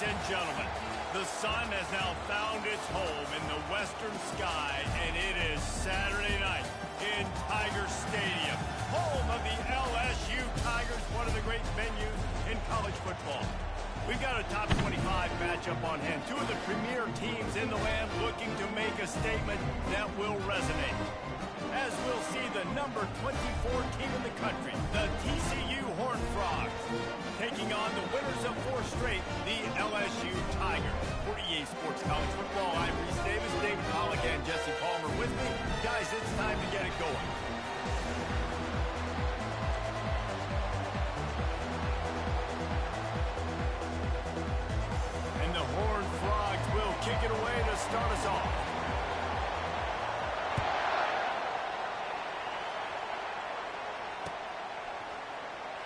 Ladies and gentlemen, the sun has now found its home in the western sky, and it is Saturday night in Tiger Stadium, home of the LSU Tigers, one of the great venues in college football. We've got a top 25 matchup on hand. Two of the premier teams in the land looking to make a statement that will resonate. As we'll see the number 24 team in the country, the TCU Horned Frogs, taking on the winners of 4 straight, the LSU Tigers. For EA Sports College Football, I'm Reese Davis, David Pollock, and Jesse Palmer with me. Guys, it's time to get it going. And the Horned Frogs will kick it away to start us off.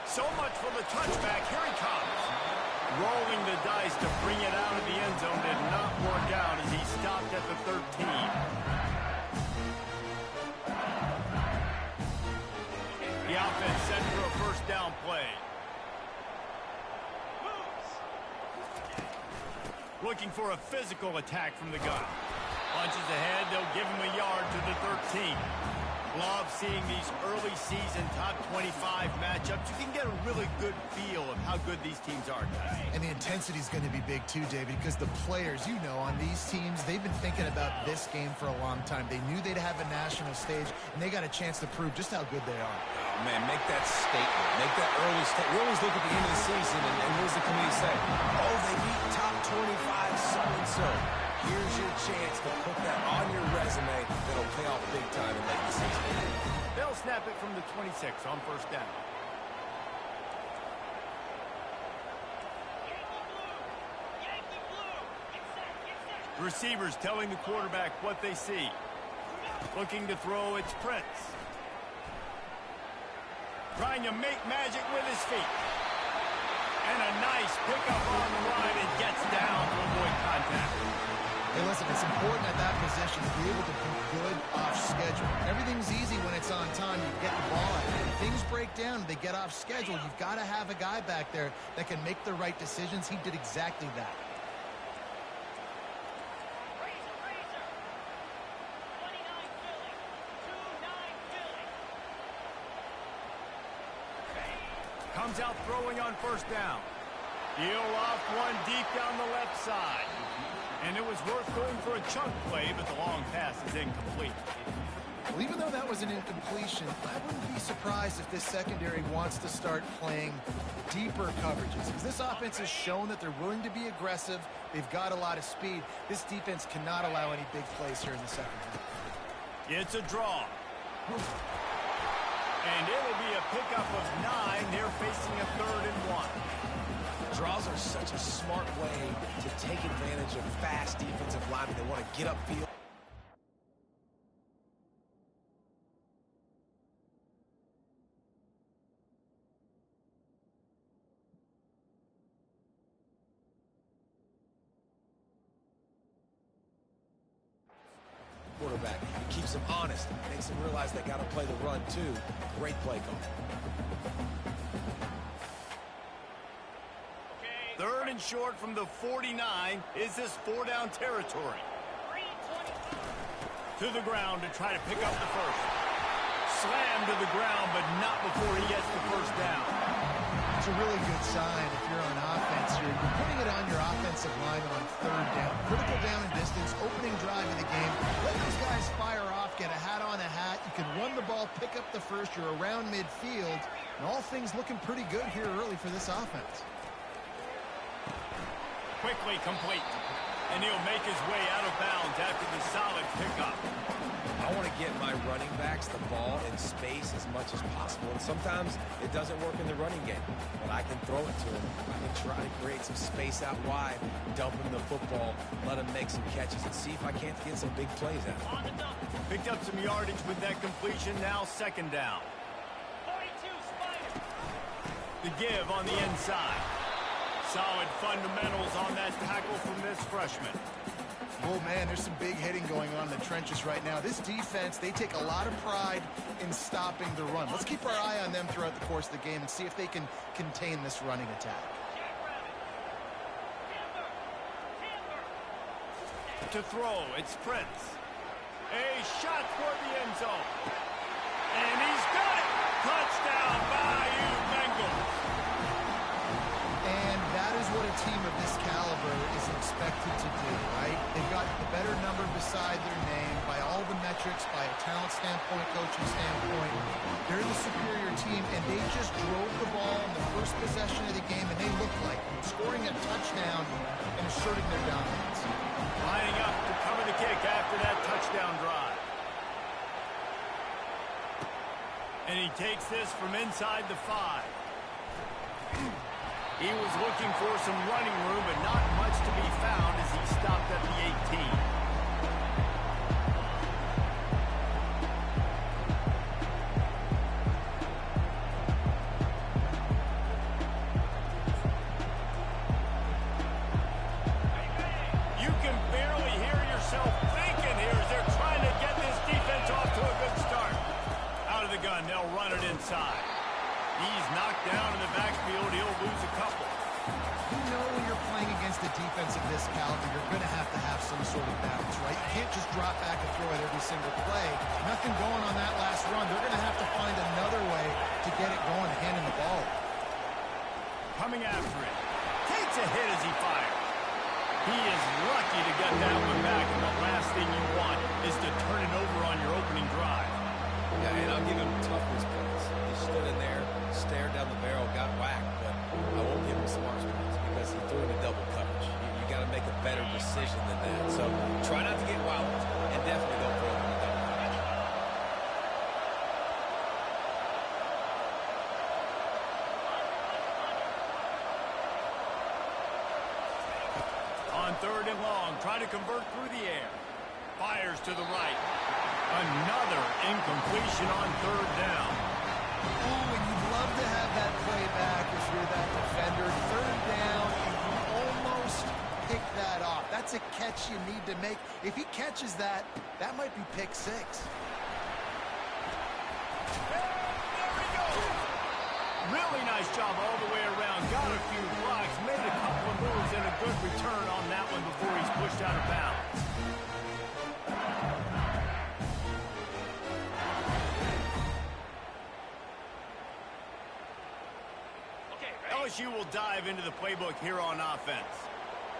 So much for the touchback. Here he comes. Rolling the dice to bring it out of the end zone did not work out as he stopped at the 13. The offense set for a first down play. Looking for a physical attack from the gun. Punches ahead. They'll give him a yard to the 13. Love seeing these early season top 25 matchups. You can get a really good feel of how good these teams are, guys. And the intensity is going to be big too, David, because the players, you know, on these teams, they've been thinking about this game for a long time. They knew they'd have a national stage, and they got a chance to prove just how good they are. Oh, man, make that statement. Make that early statement. We always look at the end of the season, and what does the community say? Oh, they beat top 25 so-and-so. Here's your chance to put that on your resume that'll pay off big time in late season. They'll snap it from the 26 on first down. Receivers telling the quarterback what they see. Looking to throw, it's Prince. Trying to make magic with his feet. And a nice pickup on the line and gets down to avoid contact. Hey, listen, it's important at that position to be able to be good off schedule. Everything's easy when it's on time. You get the ball out. When things break down, they get off schedule. You've got to have a guy back there that can make the right decisions. He did exactly that. Comes out throwing on first down. He'll off one deep down the left side. And it was worth going for a chunk play, but the long pass is incomplete. Well, even though that was an incompletion, I wouldn't be surprised if this secondary wants to start playing deeper coverages. Because this offense has shown that they're willing to be aggressive. They've got a lot of speed. This defense cannot allow any big plays here in the second half. It's a draw. And it'll be a pickup of 9. They're facing a 3rd and 1. Draws are such a smart way to take advantage of fast defensive linemen. They want to get upfield. Quarterback. It keeps them honest. Makes them realize they got to play the run, too. Great play call. 3rd and short from the 49. Is this 4-down territory? To the ground to try to pick up the first. Slam to the ground, but not before he gets the first down. It's a really good sign if you're on offense. You're putting it on your offensive line on 3rd down. Critical down and distance, opening drive of the game. Let those guys fire off, get a hat on a hat. You can run the ball, pick up the first. You're around midfield. And all things looking pretty good here early for this offense. Quickly complete. And he'll make his way out of bounds after the solid pickup. I want to get my running backs the ball in space as much as possible. And sometimes it doesn't work in the running game. But I can throw it to him. I can try to create some space out wide, dump him the football, let him make some catches, and see if I can't get some big plays out of him. Picked up some yardage with that completion. Now 2nd down. The give on the inside. Solid fundamentals on that tackle from this freshman. Oh, man, there's some big hitting going on in the trenches right now. This defense, they take a lot of pride in stopping the run. Let's keep our eye on them throughout the course of the game and see if they can contain this running attack. To throw, it's Prince. A shot toward the end zone. And he's got it! Touchdown, Bayou Bengals! And that is what a team of this caliber is expected to do, right? They've got the better number beside their name by all the metrics, by a talent standpoint, coaching standpoint. They're the superior team, and they just drove the ball in the first possession of the game, and they looked like scoring a touchdown and asserting their dominance. Lining up to cover the kick after that touchdown drive. And he takes this from inside the 5. He was looking for some running room, but not much to be found as he stopped at the 18. You can barely hear yourself thinking here as they're trying to get this defense off to a good start. Out of the gun, they'll run it inside. He's knocked down in the backfield. He'll lose a couple. You know when you're playing against a defense of this caliber, you're going to have some sort of balance, right? You can't just drop back and throw it every single play. Nothing going on that last run. They're going to have to find another way to get it going, handing the ball. Coming after it. Takes a hit as he fires. He is lucky to get that one back, and the last thing you want is to turn it over on your opening drive. Yeah, and I'll give him toughness points. He stood in there, stared down the barrel, got whacked, but I won't give him smarts points because he threw into double coverage. You got to make a better decision than that. So try not to get wild and definitely don't throw it into double coverage. On 3rd and long, trying to convert through the air. Fires to the right. Another incompletion on 3rd down. Oh, and you'd love to have that play back if you're that defender. 3rd down, and you almost pick that off. That's a catch you need to make. If he catches that, that might be pick 6. There we go. Really nice job all the way around. Got a few blocks, made a couple of moves, and a good return on that one before he's pushed out of bounds. LSU will dive into the playbook here on offense.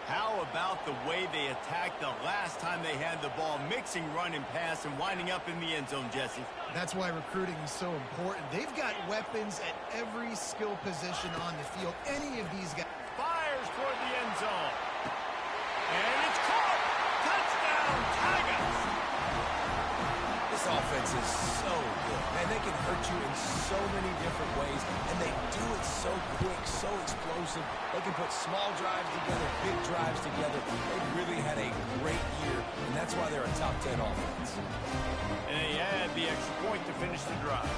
How about the way they attacked the last time they had the ball, mixing run and pass and winding up in the end zone, Jesse? That's why recruiting is so important. They've got weapons at every skill position on the field. Any of these guys. Fires toward the end zone. And it's caught. Touchdown, Tigers. This offense is so good, man. They can hurt you in so many different ways, and they do it so quick, so explosive. They can put small drives together, big drives together. They've really had a great year, and that's why they're a top 10 offense. And they add the extra point to finish the drive.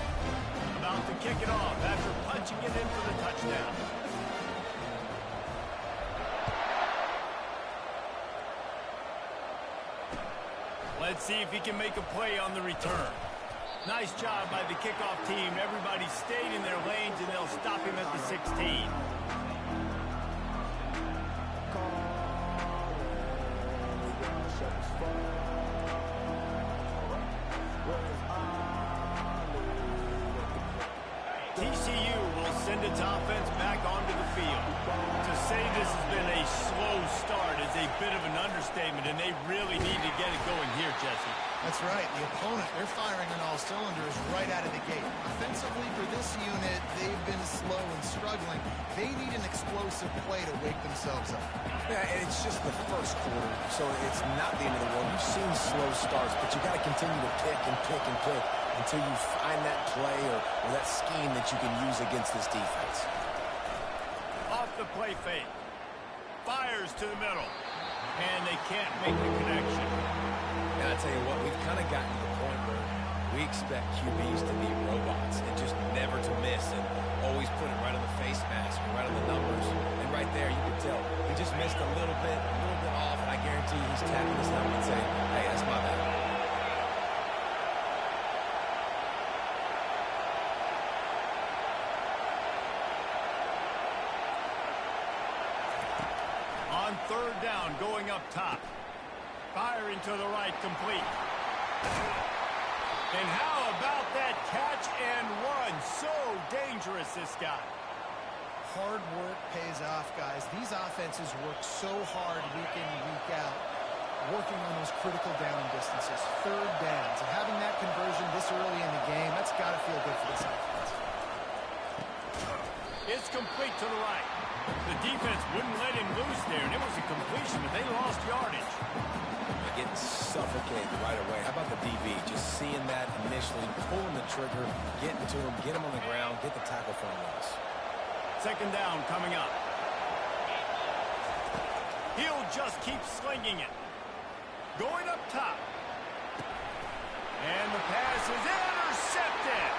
About to kick it off after punching it in for the touchdown. Let's see if he can make a play on the return. Nice job by the kickoff team. Everybody stayed in their lanes, and they'll stop him at the 16. TCU will send its offense back onto the field. To say this has been a slow start is a bit of an understatement, and they really need to get it going here, Jesse. That's right. The opponent, they're firing on all cylinders right out of the gate. Offensively for this unit, they've been slow and struggling. They need an explosive play to wake themselves up. Yeah, and it's just the first quarter, so it's not the end of the world. You've seen slow starts, but you got to continue to pick and pick and pick until you find that play or that scheme that you can use against this defense. Off the play fake. Fires to the middle. And they can't make the connection. And I tell you what, we've kind of gotten to the point where we expect QBs to be robots and just never to miss and always put it right on the face mask or right on the numbers. And right there, you can tell he just missed a little bit off, and I guarantee he's tapping his number and saying, hey, that's my bad. On 3rd down, going up top. Firing to the right, complete. And how about that catch and run? So dangerous, this guy. Hard work pays off, guys. These offenses work so hard week in and week out, working on those critical down distances, third downs, and having that conversion this early in the game, that's got to feel good for this offense. It's complete to the right. The defense wouldn't let him loose there, and it was a completion, but they lost yardage. They're getting suffocated right away. How about the DB? Just seeing that initially, pulling the trigger, getting to him, get him on the ground, get the tackle for a loss. Second down coming up. He'll just keep slinging it. Going up top. And the pass is intercepted.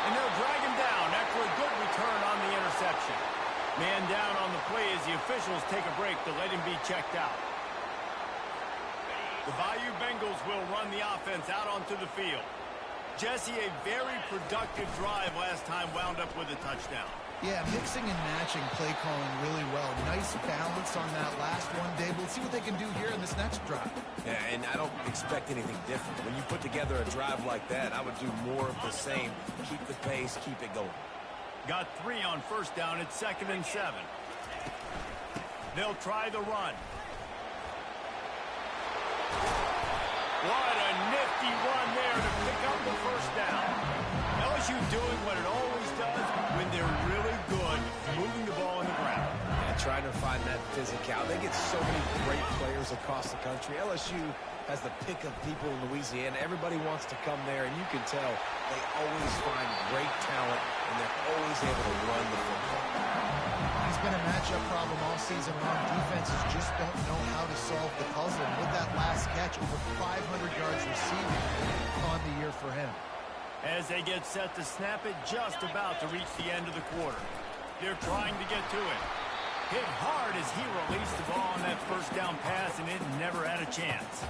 And they'll drag him down after a good return on the interception. Man down on the play as the officials take a break to let him be checked out. The Bayou Bengals will run the offense out onto the field. Jesse, a very productive drive last time wound up with a touchdown. Yeah, mixing and matching play calling really well. Nice balance on that last one, Dave. We'll see what they can do here in this next drive. Yeah, and I don't expect anything different. When you put together a drive like that, I would do more of the same. Keep the pace, keep it going. Got 3 on first down. It's 2nd and 7. They'll try the run. What a nifty run there to pick up the first down. LSU doing what it always does when they're really good, moving the ball in the ground. Yeah, trying to find that physicality. They get so many great players across the country. LSU has the pick of people in Louisiana. Everybody wants to come there, and you can tell they always find great talent, and they're always able to run the football. He's been a matchup problem all season long. Defenses just don't know how to solve the puzzle. And with that last catch, over 500 yards receiving on the year for him. As they get set to snap it, just about to reach the end of the quarter. They're trying to get to it. Hit hard as he released the ball on that first down pass, and it never had a chance.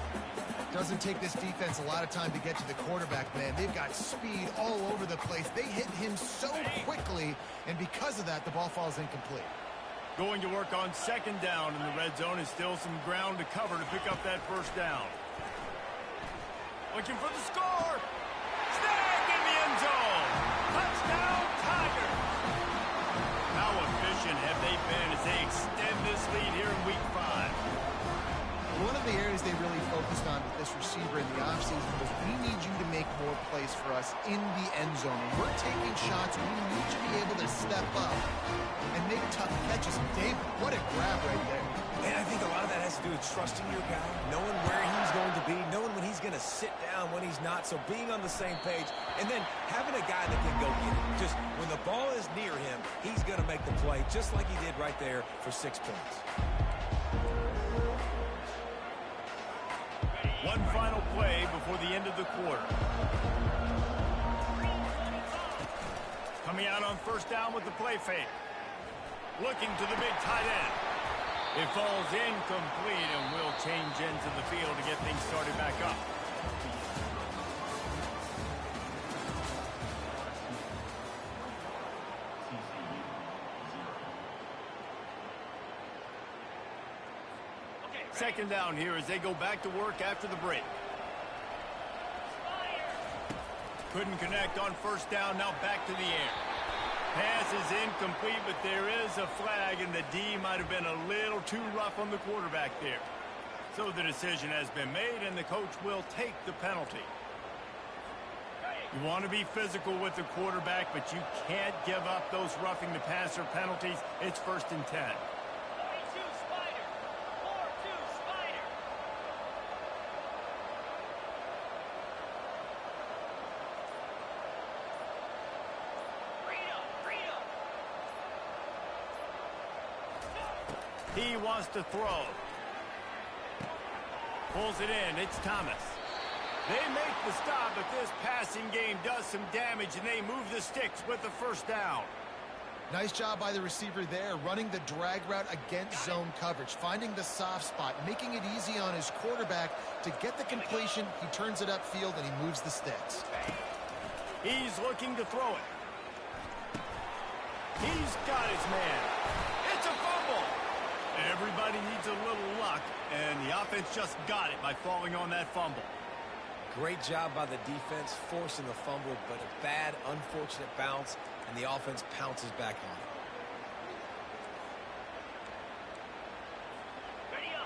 Doesn't take this defense a lot of time to get to the quarterback, man. They've got speed all over the place. They hit him so quickly, and because of that, the ball falls incomplete. Going to work on second down in the red zone is still some ground to cover to pick up that first down. Looking for the score. Snagged in the end zone. Touchdown, Tigers. How efficient have they been as they extend this lead here in Week 5? One of the areas they really focused on with this receiver in the offseason was we need you to make more plays for us in the end zone. When we're taking shots, we need you to be able to step up and make tough catches. David, what a grab right there. And I think a lot of that has to do with trusting your guy, knowing where he's going to be, knowing when he's going to sit down, when he's not, so being on the same page, and then having a guy that can go get it. Just when the ball is near him, he's going to make the play, just like he did right there for 6 points. One final play before the end of the quarter. Coming out on first down with the play fake. Looking to the big tight end. It falls incomplete and will change into the field to get things started back up. Second down here as they go back to work after the break. Couldn't connect on first down, now back to the air. Pass is incomplete, but there is a flag, and the D might have been a little too rough on the quarterback there. So the decision has been made, and the coach will take the penalty. You want to be physical with the quarterback, but you can't give up those roughing the passer penalties. It's 1st and 10. He wants to throw. Pulls it in. It's Thomas. They make the stop, but this passing game does some damage, and they move the sticks with the first down. Nice job by the receiver there, running the drag route against zone coverage, finding the soft spot, making it easy on his quarterback to get the completion. He turns it upfield, and he moves the sticks. He's looking to throw it. He's got his man. It's a fumble. Everybody needs a little luck, and the offense just got it by falling on that fumble. Great job by the defense forcing the fumble, but a bad, unfortunate bounce, and the offense pounces back on it.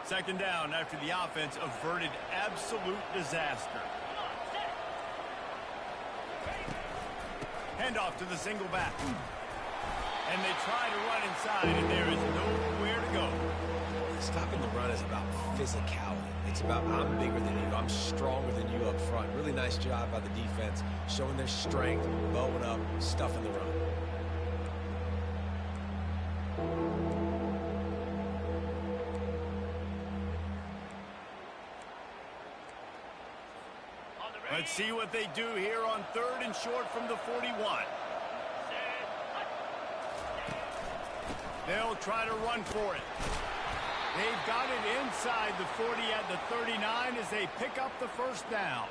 Second down after the offense averted absolute disaster. Handoff to the single back. And they try to run inside, and there is nowhere to go. Stopping the run is about physicality. It's about I'm bigger than you. I'm stronger than you up front. Really nice job by the defense, showing their strength, bowing up, stuffing the run. Let's see what they do here on 3rd and short from the 41. They'll try to run for it. They've got it inside the 40 at the 39 as they pick up the first down.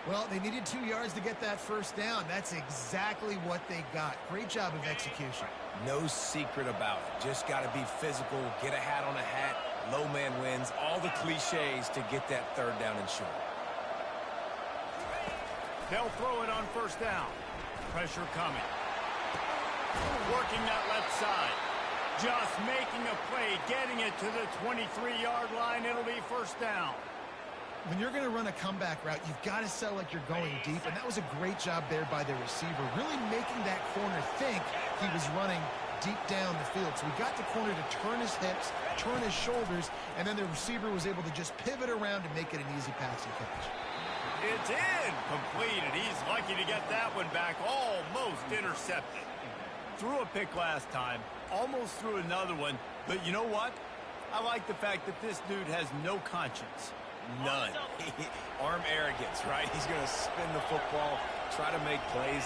Well, they needed 2 yards to get that first down. That's exactly what they got. Great job of execution. No secret about it. Just got to be physical, get a hat on a hat, low man wins, all the cliches to get that 3rd down and short. They'll throw it on first down. Pressure coming. Working that left side. Just making a play, getting it to the 23-yard line. It'll be first down. When you're going to run a comeback route, you've got to sell like you're going deep, and that was a great job there by the receiver, really making that corner think he was running deep down the field. So he got the corner to turn his hips, turn his shoulders, and then the receiver was able to just pivot around and make it an easy passing catch. It's in. Completed. He's lucky to get that one back. Almost intercepted. Threw a pick last time. Almost threw another one. But you know what? I like the fact that this dude has no conscience. None. Arm arrogance, right? He's going to spin the football, try to make plays.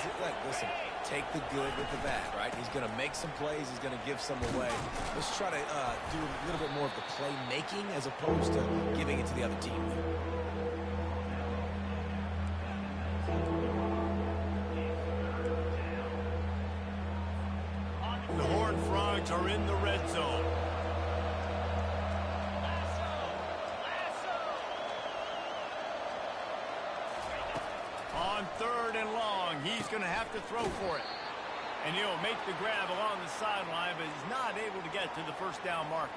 Listen, take the good with the bad, right? He's going to make some plays. He's going to give some away. Let's try to do a little bit more of the play making as opposed to giving it to the other team. The Horned Frogs are in the red zone. On 3rd and long, he's going to have to throw for it. And he'll make the grab along the sideline, but he's not able to get to the first down marker.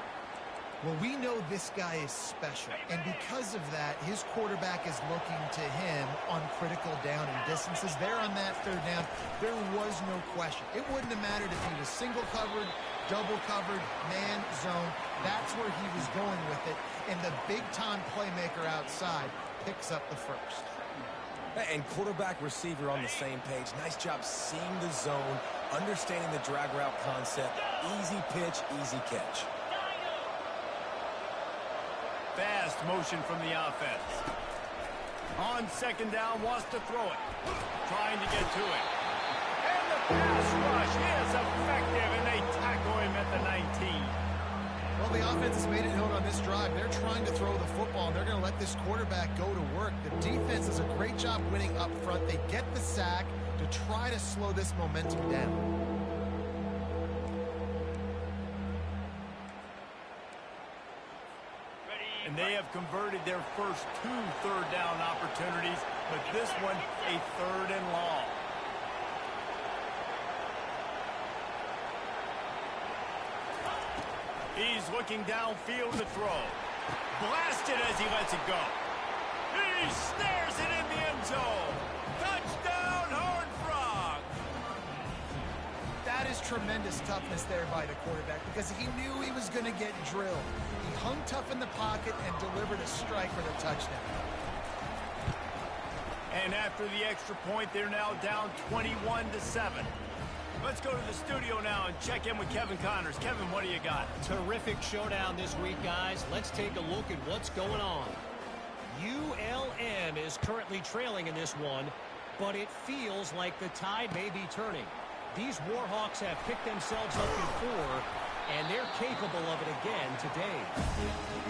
Well, we know this guy is special, and because of that, his quarterback is looking to him on critical down and distances. There on that 3rd down, there was no question. It wouldn't have mattered if he was single covered, double covered, man, zone. That's where he was going with it, and the big-time playmaker outside picks up the first. And quarterback receiver on the same page. Nice job seeing the zone, understanding the drag route concept. Easy pitch, easy catch. Fast motion from the offense. On 2nd down, wants to throw it. Trying to get to it. And the pass rush is effective, and they tackle him at the 19. Well, the offense has made it known on this drive. They're trying to throw the football, and they're going to let this quarterback go to work. The defense does a great job winning up front. They get the sack to try to slow this momentum down. And they have converted their first 2 3rd down opportunities, but this one a 3rd and long. He's looking downfield to throw. Blasted as he lets it go. He snares it in the end zone. Touchdown, Horned Frog! That is tremendous toughness there by the quarterback because he knew he was going to get drilled. He hung tough in the pocket and delivered a strike for the touchdown. And after the extra point, they're now down 21-7. Let's go to the studio now and check in with Kevin Connors. Kevin, what do you got? Terrific showdown this week, guys. Let's take a look at what's going on. ULM is currently trailing in this one, but it feels like the tide may be turning. These Warhawks have picked themselves up before, and they're capable of it again today.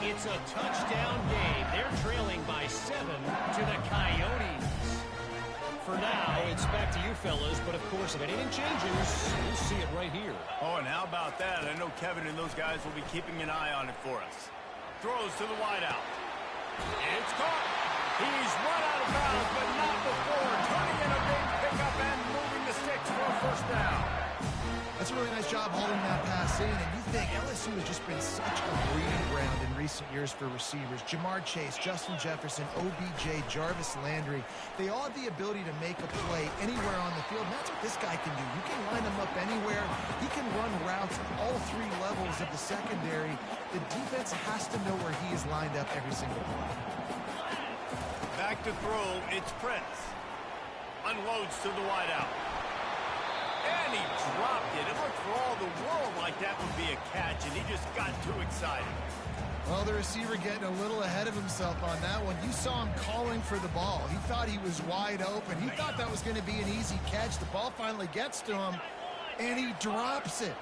It's a touchdown game. They're trailing by 7 to the Coyotes. For now, it's back to you fellas, but of course, if anything changes, you'll see it right here. Oh, and how about that? I know Kevin and those guys will be keeping an eye on it for us. Throws to the wideout. It's caught. He's run out of bounds, but not before turning in a big pickup and moving the sticks for a first down. That's a really nice job holding that pass in, and you think LSU has just been such a breeding ground in recent years for receivers. Jamar Chase, Justin Jefferson, OBJ, Jarvis Landry, they all have the ability to make a play anywhere on the field, and that's what this guy can do. You can line him up anywhere. He can run routes at all three levels of the secondary. The defense has to know where he is lined up every single play. Back to throw, it's Prince. Unloads to the wideout. And he dropped it. It looked for all the world like that would be a catch, and he just got too excited. Well, the receiver getting a little ahead of himself on that one. You saw him calling for the ball. He thought he was wide open. He thought that was going to be an easy catch. The ball finally gets to him, and he drops it.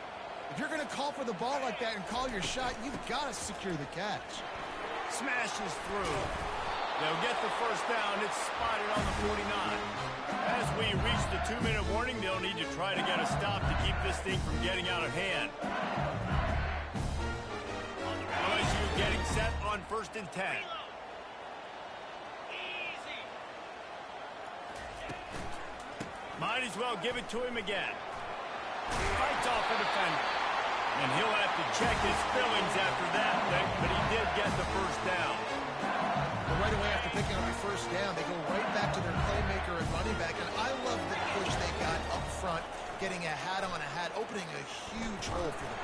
If you're going to call for the ball like that and call your shot, you've got to secure the catch. Smashes through. They'll get the first down. It's spotted on the 49. As we reach the 2-minute warning, they'll need to try to get a stop to keep this thing from getting out of hand. LSU getting set on 1st and 10. Might as well give it to him again. Fights off a defender. And he'll have to check his feelings after that thing, but he did get the first down. But right away after picking up the first down, they go right back to their playmaker and running back. And I love the push they got up front, getting a hat on a hat, opening a huge hole for the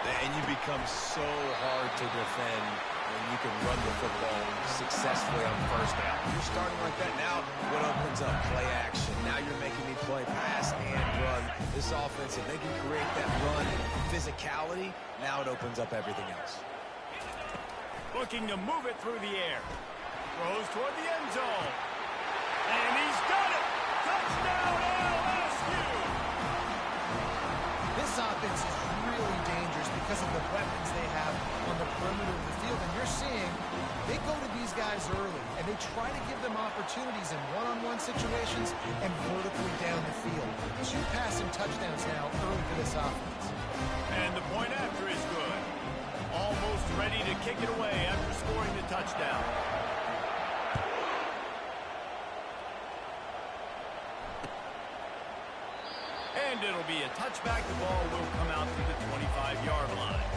back. And you become so hard to defend when you can run the football successfully on first down. You're starting like that now. What opens up? Play action. Now you're making me play pass and run. This offense, if they can create that run physicality, now it opens up everything else. Looking to move it through the air. Throws toward the end zone. And he's got it! Touchdown LSU! This offense is really dangerous because of the weapons they have on the perimeter of the field. And you're seeing they go to these guys early, and they try to give them opportunities in one-on-one situations and vertically down the field. 2 passing touchdowns now early for this offense. And the point after is good. Almost ready to kick it away after scoring the touchdown. And it'll be a touchback. The ball will come out to the 25-yard line.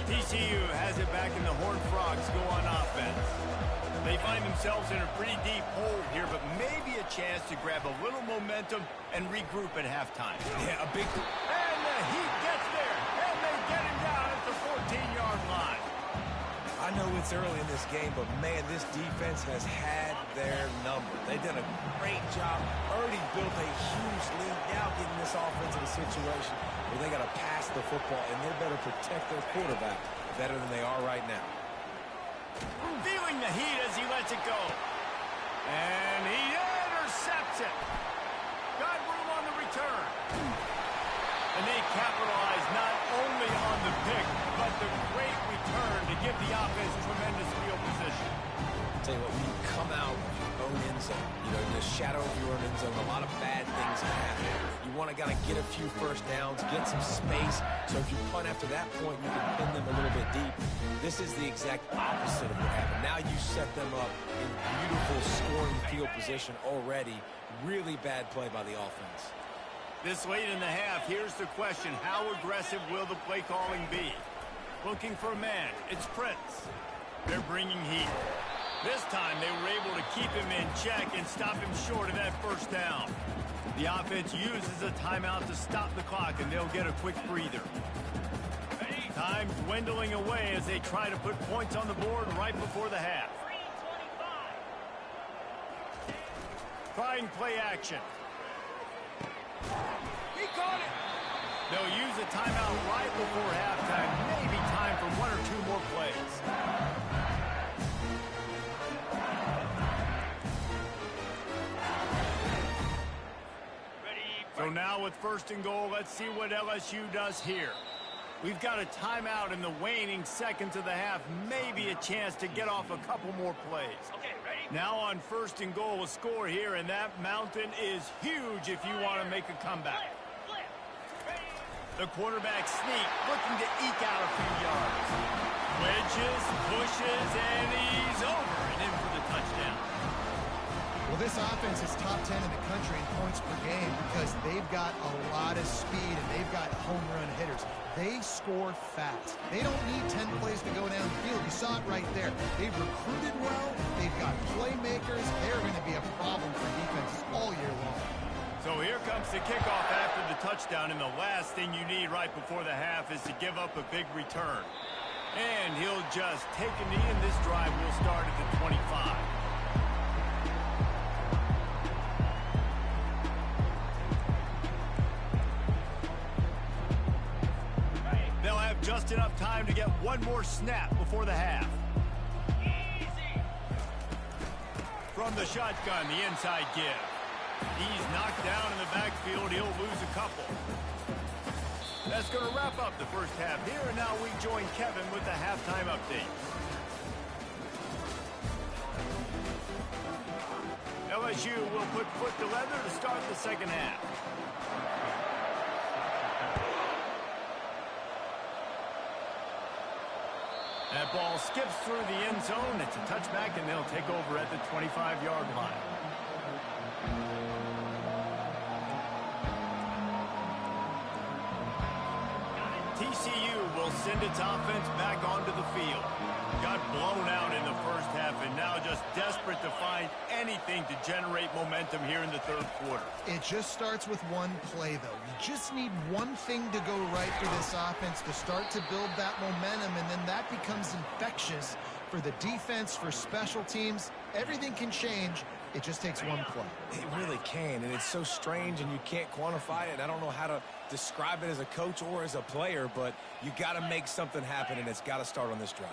TCU has it back in the Horned Frogs go on offense. They find themselves in a pretty deep hole here, but maybe a chance to grab a little momentum and regroup at halftime. Yeah, a big... And the Heat gets there, and they get him down at the 14-yard line. I know it's early in this game, but, man, this defense has had their number. They've done a great job, already built a huge lead, now getting this offense in a situation where they got to pass the football, and they better protect their quarterback better than they are right now. Feeling the heat as he lets it go. And he intercepts it. Got room on the return. And they capitalize not only on the pick, but the great return to give the offense tremendous field position. I'll tell you what, when you come out of your own end zone, you know, in the shadow of your own end zone, a lot of bad things can happen. You want to kind of get a few first downs, get some space, so if you punt after that point, you can pin them a little bit deep. This is the exact opposite of what happened. Now you set them up in beautiful scoring field position already. Really bad play by the offense. This late in the half, here's the question. How aggressive will the play calling be? Looking for a man. It's Prince. They're bringing heat. This time they were able to keep him in check and stop him short of that first down. The offense uses a timeout to stop the clock, and they'll get a quick breather. Time dwindling away as they try to put points on the board right before the half. Trying play action. He caught it. They'll use a timeout right before halftime. Maybe time for 1 or 2 more plays. So now with 1st and goal, let's see what LSU does here. We've got a timeout in the waning seconds of the half. Maybe a chance to get off a couple more plays. Okay, ready? Now on 1st and goal, a score here, and that mountain is huge if you want to make a comeback. The quarterback sneak, looking to eke out a few yards. Wedges, pushes, and he's over and in for the touchdown. Well, this offense is top 10 in the country in points per game because they've got a lot of speed and they've got home run hitters. They score fast. They don't need 10 plays to go downfield. You saw it right there. They've recruited well. They've got playmakers. They're going to be a problem for defenses all year long. So here comes the kickoff after the touchdown, and the last thing you need right before the half is to give up a big return. And he'll just take a knee, and this drive will start at the 25. They'll have just enough time to get one more snap before the half. Easy. From the shotgun, the inside give. He's knocked down in the backfield. He'll lose a couple. That's going to wrap up the first half here, and now we join Kevin with the halftime update. LSU will put foot to leather to start the second half. That ball skips through the end zone. It's a touchback, and they'll take over at the 25-yard line. TCU will send its offense back onto the field. Got blown out in the first half and now just desperate to find anything to generate momentum here in the third quarter. It just starts with one play, though. You just need one thing to go right for this offense to start to build that momentum, and then that becomes infectious for the defense, for special teams. Everything can change. It just takes one play. It really can, and it's so strange, and you can't quantify it. I don't know how to describe it as a coach or as a player, but you got to make something happen, and it's got to start on this drive.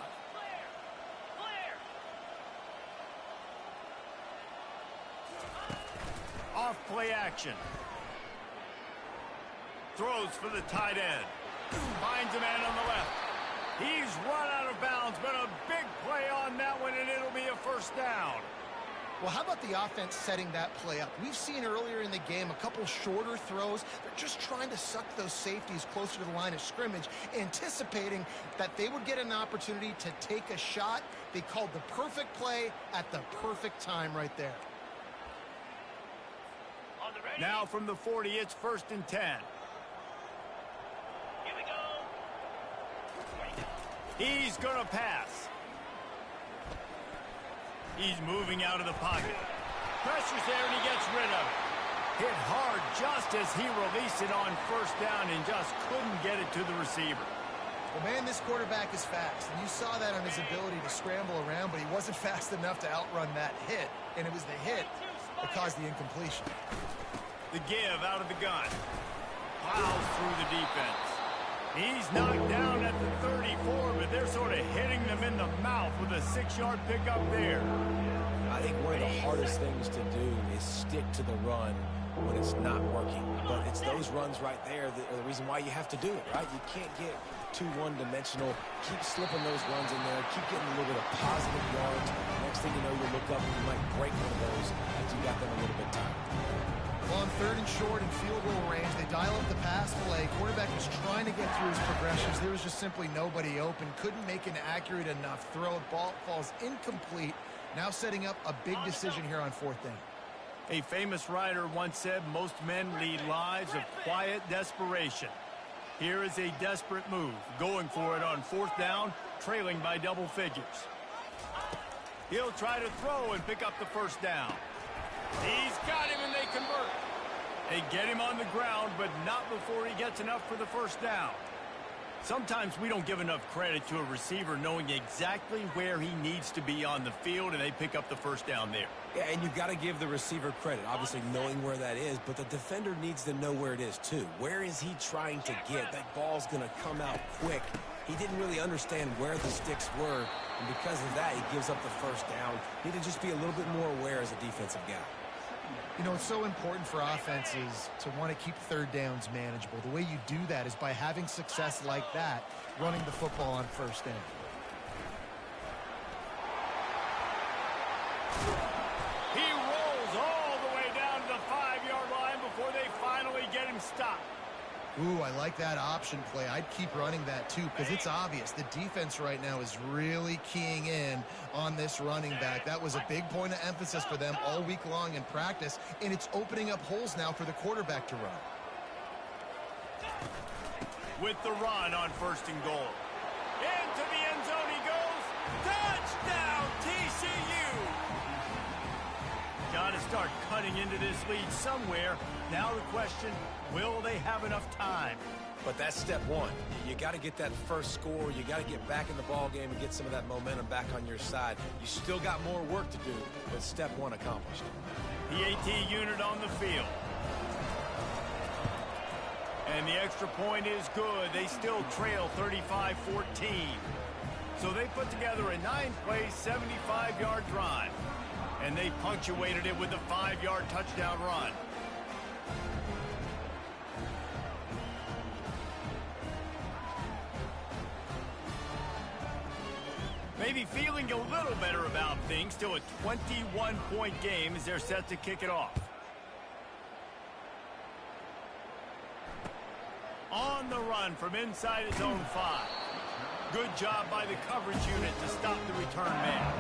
Off play action. Throws for the tight end. Finds a man on the left. He's run out of bounds, but a big play on that one, and it'll be a first down. Well, how about the offense setting that play up? We've seen earlier in the game a couple shorter throws. They're just trying to suck those safeties closer to the line of scrimmage, anticipating that they would get an opportunity to take a shot. They called the perfect play at the perfect time right there. Now from the 40, it's 1st and 10. Here we go. He's going to pass. He's moving out of the pocket. Pressure's there, and he gets rid of it. Hit hard just as he released it on first down and just couldn't get it to the receiver. Well, man, this quarterback is fast, and you saw that on his ability to scramble around, but he wasn't fast enough to outrun that hit, and it was the hit that caused the incompletion. The give out of the gun. Plows through the defense. He's knocked down at the 34, but they're sort of hitting them in the mouth with a 6-yard pickup there. I think one of the hardest things to do is stick to the run when it's not working. But it's those runs right there that are the reason why you have to do it, right? You can't get too one-dimensional. Keep slipping those runs in there. Keep getting a little bit of positive yards. Next thing you know, you look up and you might break one of those as you got them a little bit tired. Well, on 3rd and short and field goal range, they dial up the pass play. Quarterback was trying to get through his progressions. There was just simply nobody open. Couldn't make an accurate enough throw. Ball falls incomplete. Now setting up a big decision here on 4th down. A famous writer once said, most men lead lives of quiet desperation. Here is a desperate move, going for it on 4th down, trailing by double figures. He'll try to throw and pick up the first down. He's got him, and they convert. They get him on the ground, but not before he gets enough for the first down. Sometimes we don't give enough credit to a receiver knowing exactly where he needs to be on the field, and they pick up the first down there. Yeah, and you've got to give the receiver credit, obviously knowing where that is, but the defender needs to know where it is too. Where is he trying to get? That ball's going to come out quick. He didn't really understand where the sticks were, and because of that, he gives up the first down. Need to just be a little bit more aware as a defensive guy. You know, it's so important for offenses to want to keep third downs manageable. The way you do that is by having success like that, running the football on first down. He rolls all the way down to the 5-yard line before they finally get him stopped. Ooh, I like that option play. I'd keep running that too because it's obvious. The defense right now is really keying in on this running back. That was a big point of emphasis for them all week long in practice, and it's opening up holes now for the quarterback to run. With the run on 1st and goal. Into the end zone he goes. Touchdown, TCU! Got to start cutting into this lead somewhere. Now the question, will they have enough time? But that's step one. You got to get that first score. You got to get back in the ball game and get some of that momentum back on your side. You still got more work to do, but step one accomplished. The AT unit on the field. And the extra point is good. They still trail 35-14. So they put together a 9-play, 75-yard drive. And they punctuated it with a 5-yard touchdown run. Maybe feeling a little better about things. Still a 21-point game as they're set to kick it off. On the run from inside his own 5. Good job by the coverage unit to stop the return man.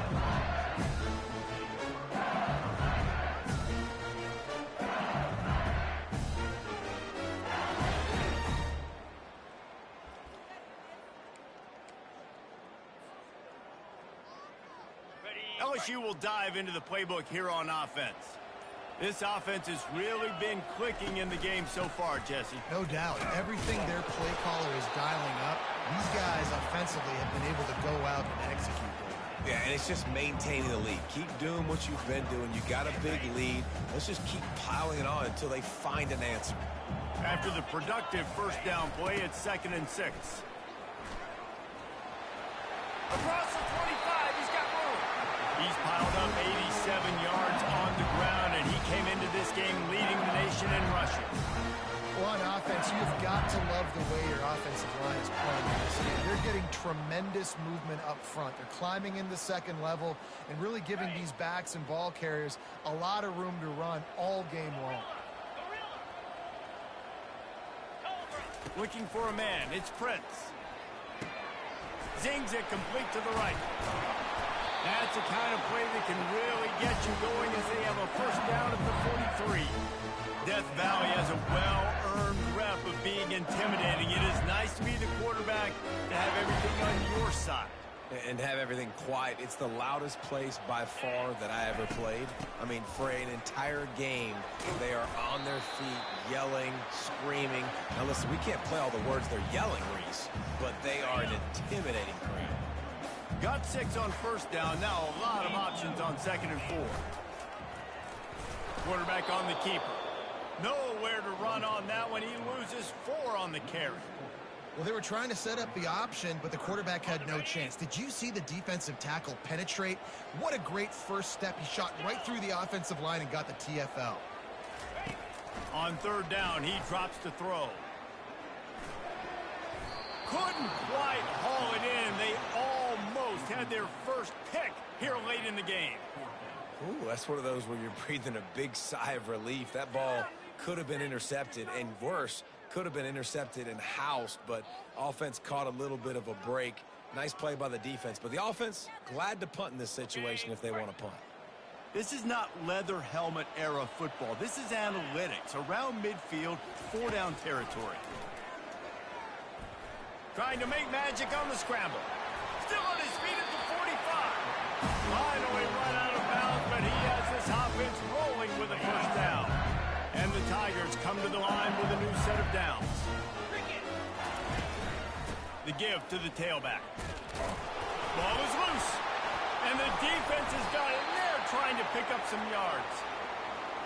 LSU will dive into the playbook here on offense. This offense has really been clicking in the game so far, Jesse. No doubt. Everything their play caller is dialing up, these guys offensively have been able to go out and execute. Yeah, and it's just maintaining the lead. Keep doing what you've been doing. You got a big lead. Let's just keep piling it on until they find an answer. After the productive first down play, it's 2nd and 6. Across the 25, he's got room. He's piled up 87 yards on the ground, and he came into this game leading the nation in rushing. Well, on offense, you've got to love the way your offensive line is playing in this game. They're getting tremendous movement up front. They're climbing in the second level and really giving these backs and ball carriers a lot of room to run all game long. Looking for a man. It's Prince. Zings it complete to the right. That's the kind of play that can really get you going as they have a first down at the 43. Death Valley has a well-earned rep of being intimidating. It is nice to be the quarterback to have everything on your side. And have everything quiet. It's the loudest place by far that I ever played. I mean, for an entire game, they are on their feet, yelling, screaming. Now listen, we can't play all the words they're yelling, Reese, but they are an intimidating crowd. Got 6 on first down. Now a lot of options on 2nd and 4. Quarterback on the keeper. Nowhere to run on that one. He loses 4 on the carry. Well, they were trying to set up the option, but the quarterback had no chance. Did you see the defensive tackle penetrate? What a great first step. He shot right through the offensive line and got the TFL. On 3rd down, he drops to throw. Couldn't quite haul it in. They almost had their first pick here late in the game. Ooh, that's one of those where you're breathing a big sigh of relief. That ball could have been intercepted, and worse, could have been intercepted and housed, but offense caught a little bit of a break. Nice play by the defense, but the offense, glad to punt in this situation if they want to punt. This is not leather helmet era football. This is analytics. Around midfield, 4-down territory. Trying to make magic on the scramble. Still on his feet at the 45. Finally run out of bounds, but he has this offense rolling with a first down. And the Tigers come to the line with a new set of downs. The give to the tailback. Ball is loose. And the defense has got it in there trying to pick up some yards.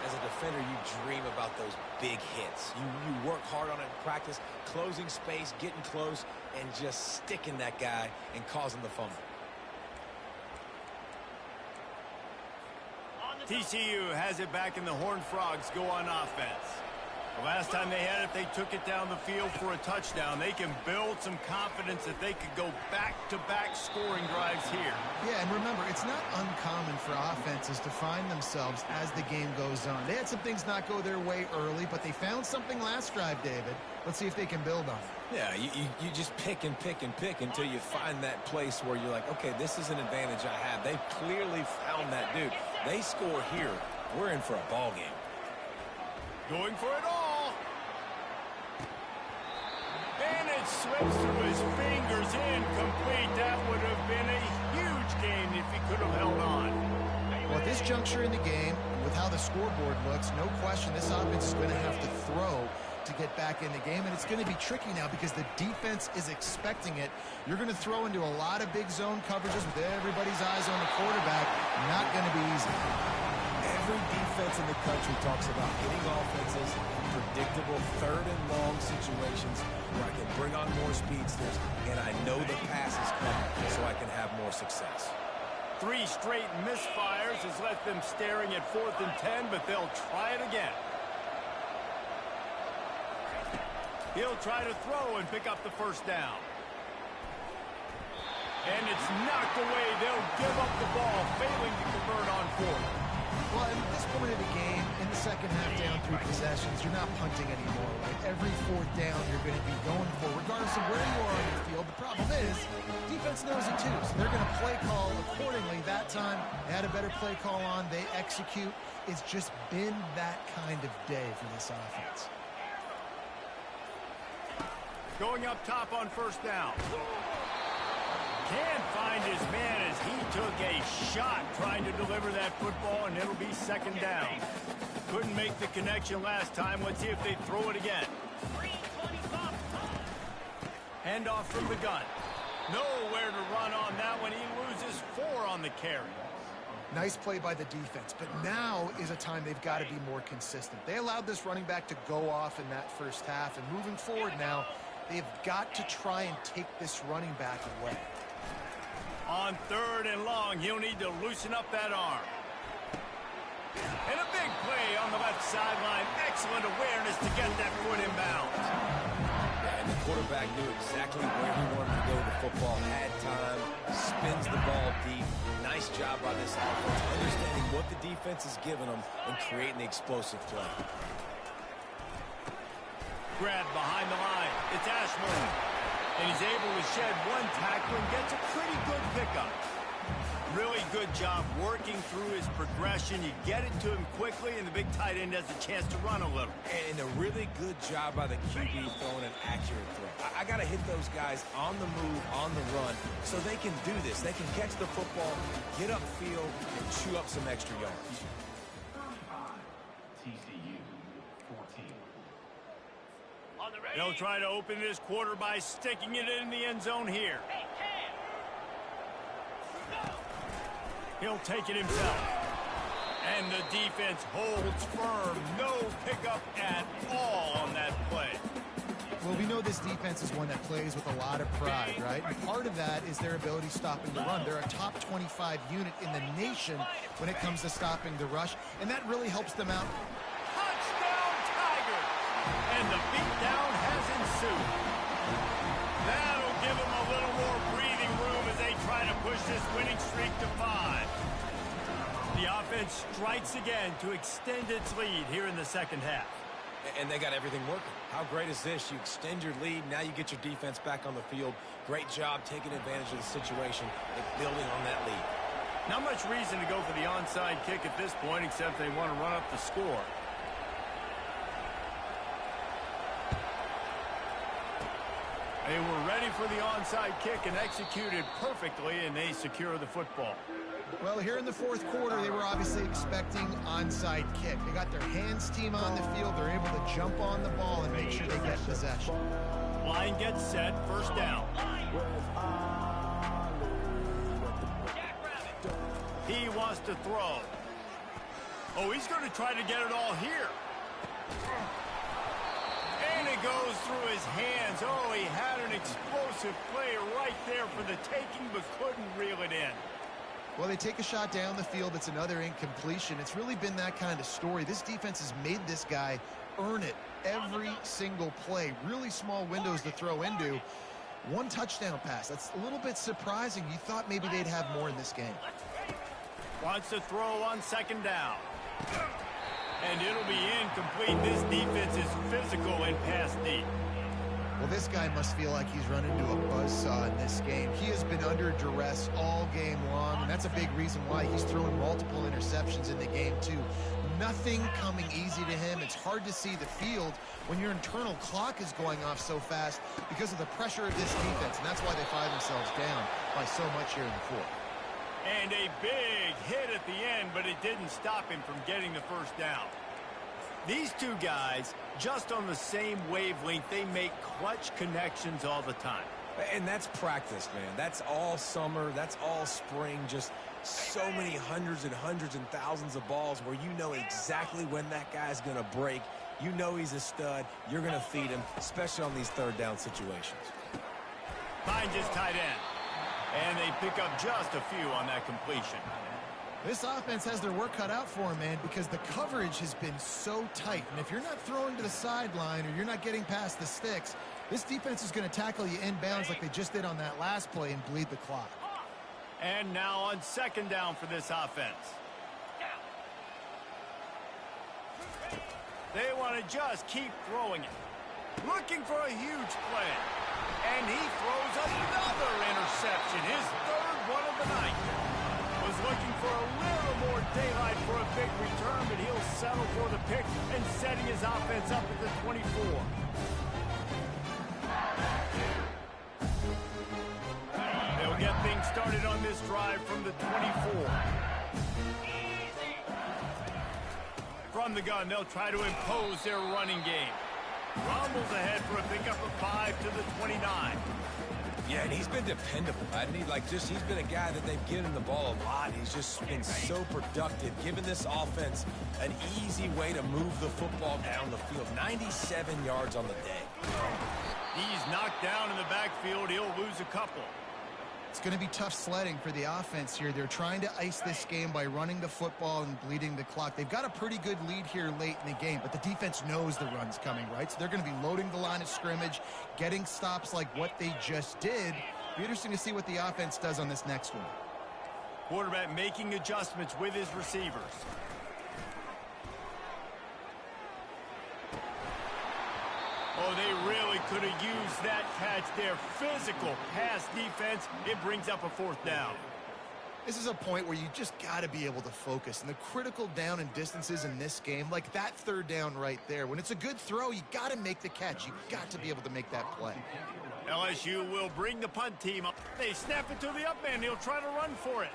As a defender, you dream about those big hits. You work hard on it in practice, closing space, getting close, and just sticking that guy and causing the fumble. TCU has it back, and the Horned Frogs go on offense. The last time they had it, they took it down the field for a touchdown. They can build some confidence that they could go back-to-back scoring drives here. Yeah, and remember, it's not uncommon for offenses to find themselves as the game goes on. They had some things not go their way early, but they found something last drive, David. Let's see if they can build on it. Yeah, you just pick and pick and pick until you find that place where you're like, okay, this is an advantage I have. They clearly found that dude. They score here. We're in for a ball game. Going for it all. And it slips through his fingers, incomplete. That would have been a huge gain if he could have held on. Well, at this juncture in the game, with how the scoreboard looks, no question this offense is going to have to throw to get back in the game, and it's going to be tricky now because the defense is expecting it. You're going to throw into a lot of big zone coverages with everybody's eyes on the quarterback. Not going to be easy. Every defense in the country talks about getting offenses in predictable third and long situations where I can bring on more speedsters and I know the pass is coming so I can have more success. 3 straight misfires has left them staring at 4th and 10, but they'll try it again. He'll try to throw and pick up the first down. And it's knocked away. They'll give up the ball, failing to convert on 4th. Well, at this point of the game, in the second half down 3 possessions, you're not punting anymore, right? Every 4th down you're going to be going for, regardless of where you are on the field. The problem is, defense knows it too, so they're going to play call accordingly. That time, they had a better play call on. They execute. It's just been that kind of day for this offense. Going up top on 1st down. Can't find his man as he took a shot trying to deliver that football, and it'll be 2nd down. Couldn't make the connection last time. Let's see if they throw it again. Hand off from the gun. Nowhere to run on that one. He loses 4 on the carry. Nice play by the defense, but now is a time they've got to be more consistent. They allowed this running back to go off in that first half, and moving forward now, they've got to try and take this running back away. On 3rd and long, he'll need to loosen up that arm. And a big play on the left sideline. Excellent awareness to get that foot in bounds. And the quarterback knew exactly where he wanted to go with the football, had time, spins the ball deep. Nice job by this offense, understanding what the defense is giving them and creating the explosive play. Grab behind the line. It's Ashmore. And he's able to shed 1 tackle and gets a pretty good pickup. Really good job working through his progression. You get it to him quickly, and the big tight end has a chance to run a little. And a really good job by the QB throwing an accurate throw. I got to hit those guys on the move, on the run, so they can do this. They can catch the football, get upfield, and chew up some extra yards. They'll try to open this quarter by sticking it in the end zone here. He'll take it himself. And the defense holds firm. No pickup at all on that play. Well, we know this defense is one that plays with a lot of pride, right? And part of that is their ability stopping the run. They're a top 25 unit in the nation when it comes to stopping the rush, and that really helps them out. Touchdown, Tigers! And the beatdown has ensued. That'll give them a little more breathing room as they try to push this winning streak to 5. The offense strikes again to extend its lead here in the second half. And they got everything working. How great is this? You extend your lead. Now you get your defense back on the field. Great job taking advantage of the situation and building on that lead. Not much reason to go for the onside kick at this point, except they want to run up the score. They were ready for the onside kick and executed perfectly, and they secure the football. Well, here in the fourth quarter, they were obviously expecting onside kick. They got their hands team on the field. They're able to jump on the ball and make sure they get possession. Line gets set, first down. He wants to throw. Oh, he's going to try to get it all here. And it goes through his hands. Oh, he had an explosive play right there for the taking, but couldn't reel it in. Well, they take a shot down the field. It's another incompletion. It's really been that kind of story. This defense has made this guy earn it every single play. Really small windows to throw into. One touchdown pass. That's a little bit surprising. You thought maybe they'd have more in this game. Wants to throw on second down. And it'll be incomplete. This defense is physical and pass deep. Well, this guy must feel like he's run into a buzzsaw in this game. He has been under duress all game long, and that's a big reason why he's throwing multiple interceptions in the game, too. Nothing coming easy to him. It's hard to see the field when your internal clock is going off so fast because of the pressure of this defense, and that's why they find themselves down by so much here in the fourth. And a big hit at the end, but it didn't stop him from getting the first down. These two guys, just on the same wavelength, they make clutch connections all the time. And that's practice, man. That's all summer. That's all spring. Just so many hundreds and thousands of balls where you know exactly when that guy's going to break. You know he's a stud. You're going to feed him, especially on these third down situations. Finds his tight end. And they pick up just a few on that completion. This offense has their work cut out for them, man, because the coverage has been so tight. And if you're not throwing to the sideline or you're not getting past the sticks, this defense is going to tackle you inbounds like they just did on that last play and bleed the clock. And now on second down for this offense. They want to just keep throwing it. Looking for a huge play. And he throws another interception, his third one of the night. Was looking for a little more daylight for a big return, but he'll settle for the pick and setting his offense up at the 24. They'll get things started on this drive from the 24. From the gun, they'll try to impose their running game. Rumbles ahead for a pickup of 5 to the 29. Yeah, and he's been dependable. He's been a guy that they've given him the ball a lot. He's just been so productive, giving this offense an easy way to move the football down the field. 97 yards on the day. He's knocked down in the backfield. He'll lose a couple. It's going to be tough sledding for the offense here. They're trying to ice this game by running the football and bleeding the clock. They've got a pretty good lead here late in the game, but the defense knows the run's coming, right? So they're going to be loading the line of scrimmage, getting stops like what they just did. Be interesting to see what the offense does on this next one. Quarterback making adjustments with his receivers. Oh, they really could have used that catch there. Physical pass defense. It brings up a fourth down. This is a point where you just got to be able to focus. And the critical down and distances in this game, like that third down right there, when it's a good throw, you got to make the catch. You got to be able to make that play. LSU will bring the punt team up. They snap it to the up man. He'll try to run for it.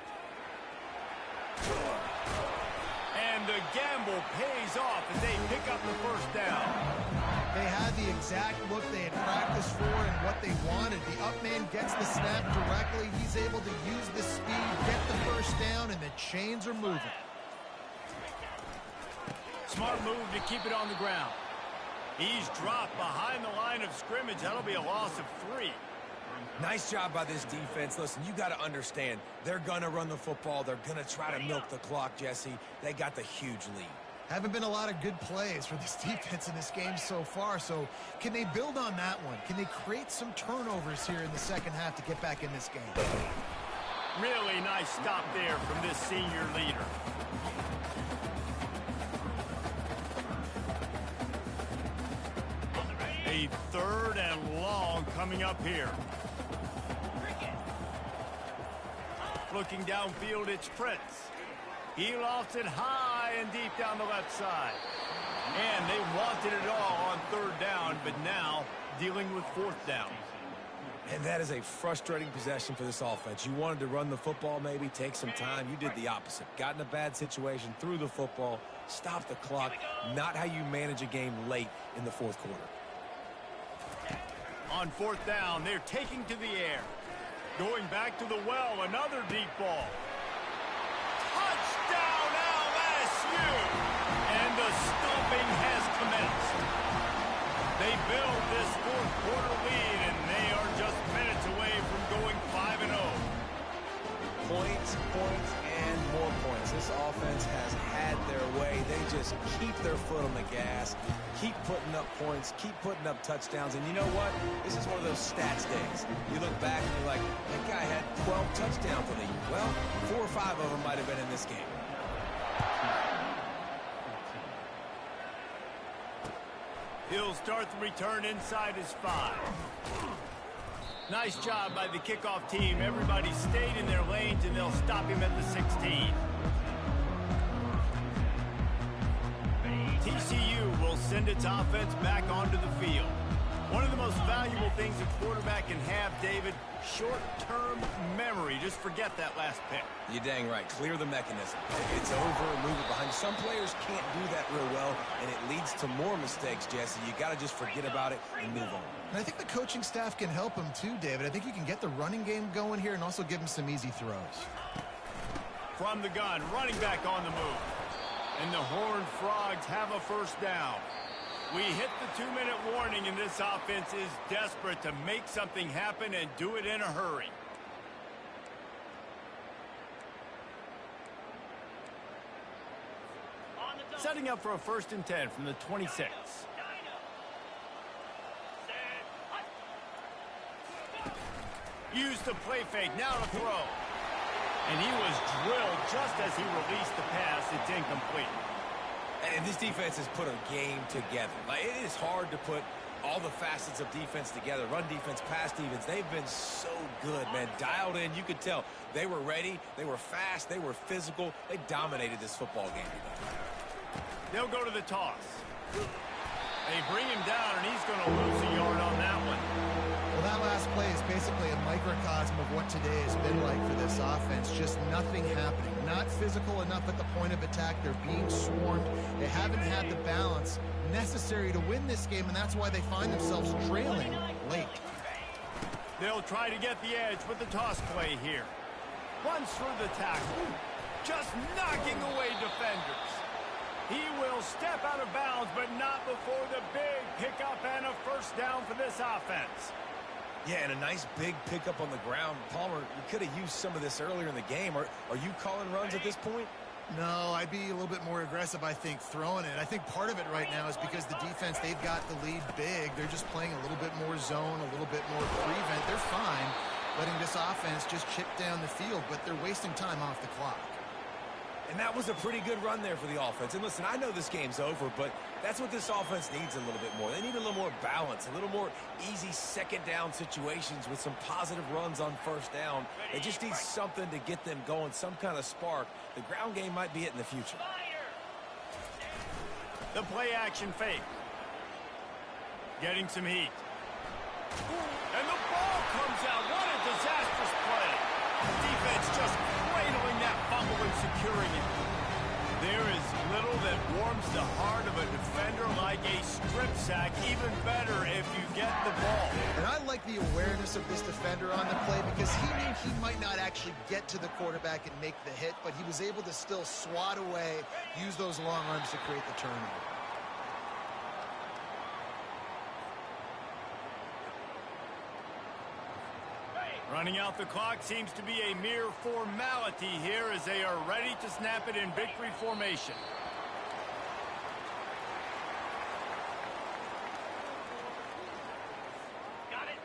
And the gamble pays off as they pick up the first down. They had the exact look they had practiced for and what they wanted. The up man gets the snap directly. He's able to use the speed, get the first down, and the chains are moving. Smart move to keep it on the ground. He's dropped behind the line of scrimmage. That'll be a loss of 3. Nice job by this defense. Listen, you got to understand, they're going to run the football. They're going to try to milk the clock, Jesse. They got the huge lead. Haven't been a lot of good plays for this defense in this game so far, so can they build on that one? Can they create some turnovers here in the second half to get back in this game? Really nice stop there from this senior leader. A third and long coming up here. Looking downfield, it's Prince. He lofts it high and deep down the left side. And they wanted it all on third down, but now dealing with fourth down. And that is a frustrating possession for this offense. You wanted to run the football, maybe take some time. You did the opposite. Got in a bad situation, threw the football, stopped the clock. Not how you manage a game late in the fourth quarter. On fourth down, they're taking to the air. Going back to the well, another deep ball. Touchdown LSU! And the stomping has commenced. They build this fourth quarter lead, and they are just minutes away from going 5-0. Points, points, just keep their foot on the gas, keep putting up points, keep putting up touchdowns. And you know what? This is one of those stats days. You look back and you're like, that guy had 12 touchdowns on the year. Well, 4 or 5 of them might have been in this game. He'll start the return inside his 5. Nice job by the kickoff team. Everybody stayed in their lanes, and they'll stop him at the 16. TCU will send its offense back onto the field. One of the most valuable things a quarterback can have, David, short-term memory. Just forget that last pick. You're dang right. Clear the mechanism. It's over and move it behind. Some players can't do that real well, and it leads to more mistakes, Jesse. You got to just forget about it and move on. And I think the coaching staff can help him too, David. I think you can get the running game going here and also give him some easy throws. From the gun, running back on the move. And the Horned Frogs have a first down. We hit the 2-minute warning, and this offense is desperate to make something happen and do it in a hurry. Setting up for a 1st and 10 from the 26. Use the play fake, now to throw. And he was drilled just as he released the pass. It's incomplete. And this defense has put a game together. Like, it is hard to put all the facets of defense together. Run defense, pass defense. They've been so good, man. Dialed in. You could tell they were ready. They were fast. They were physical. They dominated this football game today. They'll go to the toss. They bring him down, and he's going to lose a yard on that one. Well, that last play is basically a microcosm of what today has been like for this offense. Just nothing happening. Not physical enough at the point of attack. They're being swarmed. They haven't had the balance necessary to win this game, and that's why they find themselves trailing late. They'll try to get the edge with the toss play here. Runs through the tackle. Just knocking away defenders. He will step out of bounds, but not before the big pickup and a first down for this offense. Yeah, and a nice big pickup on the ground. Palmer, you could have used some of this earlier in the game. Are you calling runs at this point? No, I'd be a little bit more aggressive, I think, throwing it. I think part of it right now is because the defense, they've got the lead big. They're just playing a little bit more zone, a little bit more prevent. They're fine letting this offense just chip down the field, but they're wasting time off the clock. And that was a pretty good run there for the offense. And listen, I know this game's over, but that's what this offense needs a little bit more. They need a little more balance, a little more easy 2nd down situations with some positive runs on 1st down. They just need something to get them going, some kind of spark. The ground game might be it in the future. The play action fake. Getting some heat. And the ball comes out. What a disastrous play. Defense just cradling that fumble and securing it. There is little that warms the heart of a defender like a strip sack. Even better if you get the ball. And I like the awareness of this defender on the play because he knew he might not actually get to the quarterback and make the hit, but he was able to still swat away, use those long arms to create the turnover. Running out the clock seems to be a mere formality here as they are ready to snap it in victory formation.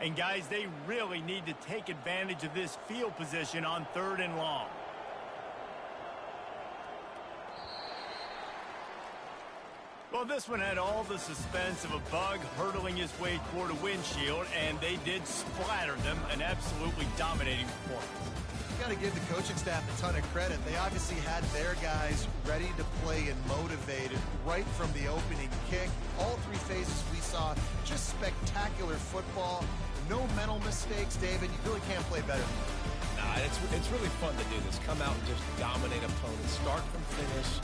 And guys, they really need to take advantage of this field position on 3rd and long. Well, this one had all the suspense of a bug hurtling his way toward a windshield, and they did splatter them. An absolutely dominating performance. You got to give the coaching staff a ton of credit. They obviously had their guys ready to play and motivated right from the opening kick. All 3 phases we saw, just spectacular football. No mental mistakes, David. You really can't play better than that. Nah, it's really fun to do this. Come out and just dominate opponents. Start from finish.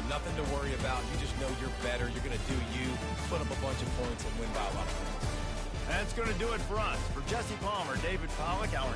Nothing to worry about. You just know you're better. You're going to do you. Put up a bunch of points and win by a lot of points. That's going to do it for us. For Jesse Palmer, David Pollack, our